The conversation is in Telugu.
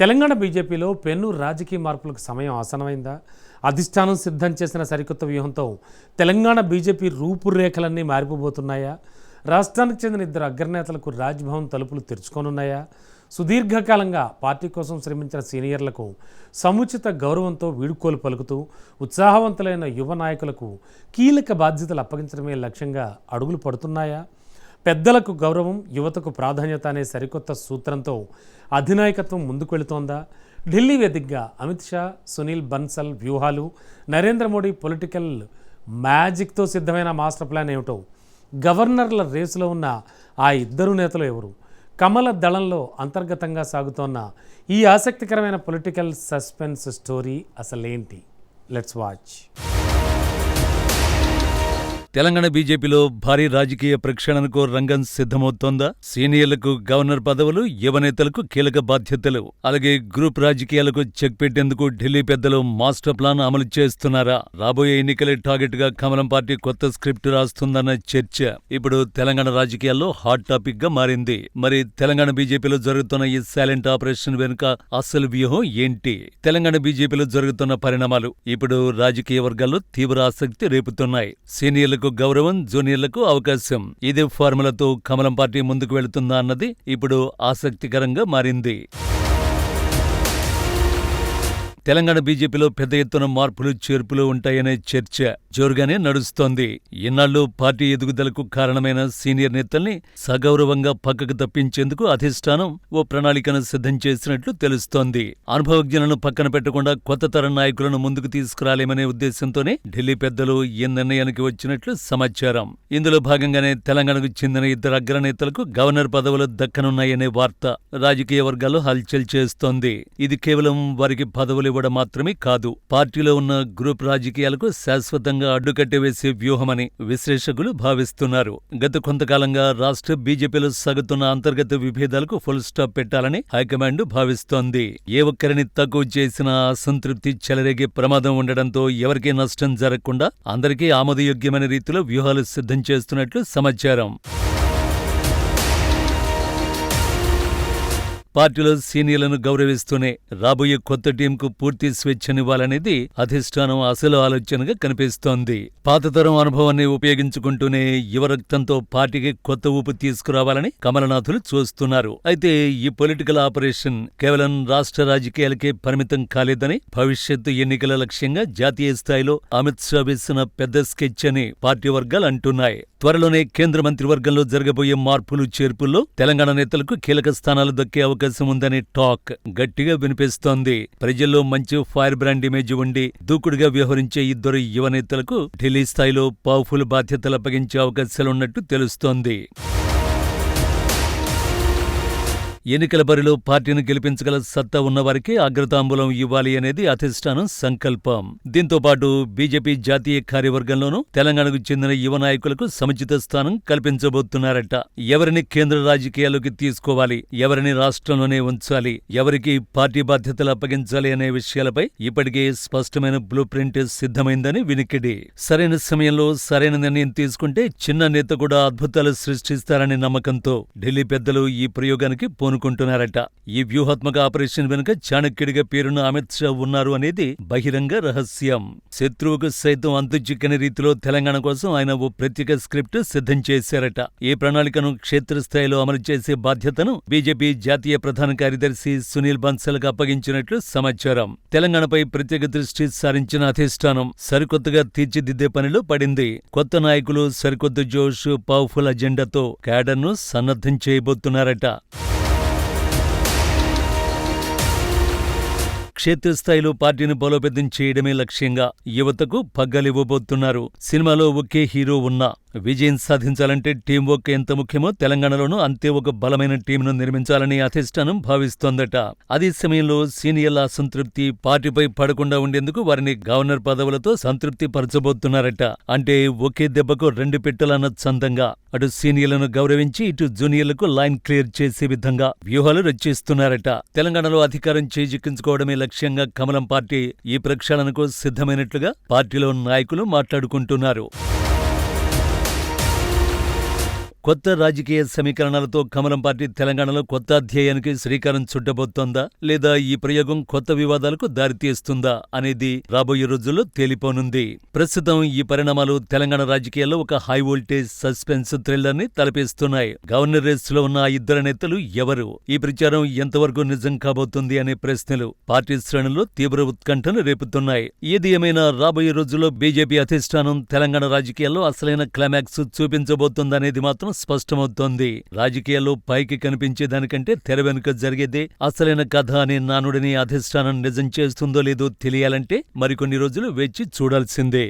తెలంగాణ బీజేపీలో పెను రాజకీయ మార్పులకు సమయం ఆసన్నమైందా? అధిష్టానం సిద్ధం చేసిన సరికొత్త వ్యూహంతో తెలంగాణ బీజేపీ రూపురేఖలన్నీ మారిపోబోతున్నాయా? రాష్ట్రానికి చెందిన ఇద్దరు అగ్రనేతలకు రాజ్భవన్ తలుపులు తెరుచుకోనున్నాయా? సుదీర్ఘకాలంగా పార్టీ కోసం శ్రమించిన సీనియర్లకు సముచిత గౌరవంతో వీడుకోలు పలుకుతూ ఉత్సాహవంతులైన యువ నాయకులకు కీలక బాధ్యతలు అప్పగించడమే లక్ష్యంగా అడుగులు పడుతున్నాయా? పెద్దలకు గౌరవం, యువతకు ప్రాధాన్యత అనే సరికొత్త సూత్రంతో అధినాయకత్వం ముందుకు వెళుతోందా? ఢిల్లీ వేదికగా అమిత్ షా, సునీల్ బన్సల్ వ్యూహాలు, నరేంద్ర మోడీ పొలిటికల్ మ్యాజిక్తో సిద్ధమైన మాస్టర్ ప్లాన్ ఏమిటో, గవర్నర్ల రేసులో ఉన్న ఆ ఇద్దరు నేతలు ఎవరు, కమల దళంలో అంతర్గతంగా సాగుతోన్న ఈ ఆసక్తికరమైన పొలిటికల్ సస్పెన్స్ స్టోరీ అసలేంటి? Let's watch. తెలంగాణ బీజేపీలో భారీ రాజకీయ ప్రక్షాళనకు రంగం సిద్ధమవుతోందా? సీనియర్లకు గవర్నర్ పదవులు, యువనేతలకు కీలక బాధ్యతలు, అలాగే గ్రూప్ రాజకీయాలకు చెక్ పెట్టేందుకు ఢిల్లీ పెద్దలు మాస్టర్ ప్లాన్ అమలు చేస్తున్నారా? రాబోయే ఎన్నికలే టార్గెట్ గా కమలం పార్టీ కొత్త స్క్రిప్ట్ రాస్తుందన్న చర్చ ఇప్పుడు తెలంగాణ రాజకీయాల్లో హాట్ టాపిక్ గా మారింది. మరి తెలంగాణ బీజేపీలో జరుగుతున్న ఈ సైలెంట్ ఆపరేషన్ వెనుక అసలు వ్యూహం ఏంటి? తెలంగాణ బీజేపీలో జరుగుతున్న పరిణామాలు ఇప్పుడు రాజకీయ వర్గాల్లో తీవ్ర ఆసక్తి రేపుతున్నాయి. సీనియర్లకు గౌరవం, జూనియర్లకు అవకాశం, ఇదే ఫార్ములాతో కమలం పార్టీ ముందుకు వెళుతుందా అన్నది ఇప్పుడు ఆసక్తికరంగా మారింది. తెలంగాణ బీజేపీలో పెద్ద ఎత్తున మార్పులు, చేర్పులు ఉంటాయనే చర్చ జోరుగానే నడుస్తోంది. ఇన్నాళ్లు పార్టీ ఎదుగుదలకు కారణమైన సీనియర్ నేతల్ని సగౌరవంగా పక్కకు తప్పించేందుకు అధిష్టానం ఓ ప్రణాళికను సిద్ధం చేసినట్లు తెలుస్తోంది. అనుభవజ్ఞులను పక్కన పెట్టకుండా కొత్త తరం నాయకులను ముందుకు తీసుకురాలేమనే ఉద్దేశంతోనే ఢిల్లీ పెద్దలు ఈ నిర్ణయానికి వచ్చినట్లు సమాచారం. ఇందులో భాగంగానే తెలంగాణకు చెందిన ఇద్దరు అగ్రనేతలకు గవర్నర్ పదవులు దక్కనున్నాయనే వార్త రాజకీయ వర్గాల్లో హల్చల్ చేస్తోంది. ఇది కేవలం వారికి పదవులు ఇవ్వడం మాత్రమే కాదు, పార్టీలో ఉన్న గ్రూప్ రాజకీయాలకు శాశ్వతంగా అడ్డుకట్ట వేసే వ్యూహమని విశ్లేషకులు భావిస్తున్నారు. గత కొంతకాలంగా రాష్ట్ర బీజేపీలో సాగుతున్న అంతర్గత విభేదాలకు ఫుల్ స్టాప్ పెట్టాలని హైకమాండ్ భావిస్తోంది. ఏ ఒక్కరిని తక్కువ చేసినా అసంతృప్తి చెలరేగే ప్రమాదం ఉండడంతో ఎవరికీ నష్టం జరగకుండా అందరికీ ఆమోదయోగ్యమైన రీతిలో వ్యూహాలు సిద్ధం చేస్తున్నట్లు సమాచారం. పార్టీలో సీనియర్లను గౌరవిస్తూనే రాబోయే కొత్త టీంకు పూర్తి స్వేచ్ఛనివ్వాలనేది అధిష్టానం అసలు ఆలోచనగా కనిపిస్తోంది. పాతతరం అనుభవాన్ని ఉపయోగించుకుంటూనే యువరక్తంతో పార్టీకి కొత్త ఊపు తీసుకురావాలని కమలనాథులు చూస్తున్నారు. అయితే ఈ పొలిటికల్ ఆపరేషన్ కేవలం రాష్ట్ర రాజకీయాలకే పరిమితం కాలేదని, భవిష్యత్తు ఎన్నికల లక్ష్యంగా జాతీయ స్థాయిలో అమిత్ షా వేసిన పెద్ద స్కెచ్ అని పార్టీ వర్గాలు అంటున్నాయి. త్వరలోనే కేంద్ర మంత్రివర్గంలో జరగబోయే మార్పులు, చేర్పుల్లో తెలంగాణ నేతలకు కీలక స్థానాలు దక్కే అవకాశం ఉందనే టాక్ గట్టిగా వినిపిస్తోంది. ప్రజల్లో మంచి ఫైర్ బ్రాండ్ ఇమేజ్ ఉండి దూకుడుగా వ్యవహరించే ఇద్దరు యువ నేతలకు ఢిల్లీ స్థాయిలో పవర్ఫుల్ బాధ్యతలు అప్పగించే అవకాశాలున్నట్టు తెలుస్తోంది. ఎన్నికల బరిలో పార్టీని గెలిపించగల సత్తా ఉన్నవారికి అగ్రతాంబూలం ఇవ్వాలి అనేది అధిష్టానం సంకల్పం. దీంతో పాటు బీజేపీ జాతీయ కార్యవర్గంలోనూ తెలంగాణకు చెందిన యువ నాయకులకు సముచిత స్థానం కల్పించబోతున్నారట. ఎవరిని కేంద్ర రాజకీయాల్లోకి తీసుకోవాలి, ఎవరిని రాష్ట్రంలోనే ఉంచాలి, ఎవరికి పార్టీ బాధ్యతలు అప్పగించాలి అనే విషయాలపై ఇప్పటికే స్పష్టమైన బ్లూ ప్రింట్ సిద్ధమైందని వినికిడి. సరైన సమయంలో సరైన నిర్ణయం తీసుకుంటే చిన్న నేత కూడా అద్భుతాలు సృష్టిస్తారనే నమ్మకంతో ఢిల్లీ పెద్దలు ఈ ప్రయోగానికి కుంటున్నారట. ఈ వ్యూహాత్మక ఆపరేషన్ వెనుక చాణక్యుడిగా పేరున్న అమిత్ షా ఉన్నారు అనేది బహిరంగ రహస్యం. శత్రువుకు సైతం అంతు చిక్కని రీతిలో తెలంగాణ కోసం ఆయన ఓ ప్రత్యేక స్క్రిప్ట్ సిద్ధం చేశారట. ఈ ప్రణాళికను క్షేత్రస్థాయిలో అమలు చేసే బాధ్యతను బీజేపీ జాతీయ ప్రధాన కార్యదర్శి సునీల్ బన్సల్కు అప్పగించినట్లు సమాచారం. తెలంగాణపై ప్రత్యేక దృష్టి సారించిన అధిష్టానం సరికొత్తగా తీర్చిదిద్దే పనిలో పడింది. కొత్త నాయకులు, సరికొత్త జోష్, పవర్ఫుల్ అజెండాతో క్యాడర్ను సన్నద్ధం చేయబోతున్నారట. క్షేత్రస్థాయిలో పార్టీని బలోపేతం చేయడమే లక్ష్యంగా యువతకు పగ్గాలివ్వబోతున్నారు. సినిమాలో ఒకే హీరో ఉన్నా విజయం సాధించాలంటే టీం వర్క్ ఎంత ముఖ్యమో తెలంగాణలోనూ అంతే ఒక బలమైన టీంను నిర్మించాలని అధిష్టానం భావిస్తోందట. అదే సమయంలో సీనియర్ల అసంతృప్తి పార్టీపై పడకుండా ఉండేందుకు వారిని గవర్నర్ పదవులతో సంతృప్తి పరచబోతున్నారట. అంటే ఒకే దెబ్బకు రెండు పెట్టెలన్న చందంగా అటు సీనియర్లను గౌరవించి ఇటు జూనియర్లకు లైన్ క్లియర్ చేసే విధంగా వ్యూహాలు రచిస్తున్నారట. తెలంగాణలో అధికారం చేజిక్కించుకోవడమే లక్ష్యంగా కమలం పార్టీ ఈ ప్రక్షాళనకు సిద్ధమైనట్లుగా పార్టీలో నాయకులు మాట్లాడుకుంటున్నారు. కొత్త రాజకీయ సమీకరణాలతో కమలం పార్టీ తెలంగాణలో కొత్త అధ్యాయానికి శ్రీకారం చుట్టబోతోందా లేదా ఈ ప్రయోగం కొత్త వివాదాలకు దారితీస్తుందా అనేది రాబోయే రోజుల్లో తేలిపోనుంది. ప్రస్తుతం ఈ పరిణామాలు తెలంగాణ రాజకీయాల్లో ఒక హై వోల్టేజ్ సస్పెన్స్ థ్రిల్లర్ ని తలపిస్తున్నాయి. గవర్నర్ రేసులో ఉన్న ఆ ఇద్దరు నేతలు ఎవరు? ఈ ప్రచారం ఎంతవరకు నిజం కాబోతుంది అనే ప్రశ్నలు పార్టీ శ్రేణుల్లో తీవ్ర ఉత్కంఠను రేపుతున్నాయి. ఏది ఏమైనా రాబోయే రోజుల్లో బీజేపీ అధిష్టానం తెలంగాణ రాజకీయాల్లో అసలైన క్లైమాక్స్ చూపించబోతోందనేది మాత్రం స్పష్టమవుతోంది. రాజకీయాల్లో పైకి కనిపించే దానికంటే తెర వెనుక జరిగేదే అసలైన కథ అనే నానుడిని అధిష్టానం నిజం చేస్తుందో లేదో తెలియాలంటే మరికొన్ని రోజులు వేచి చూడాల్సిందే.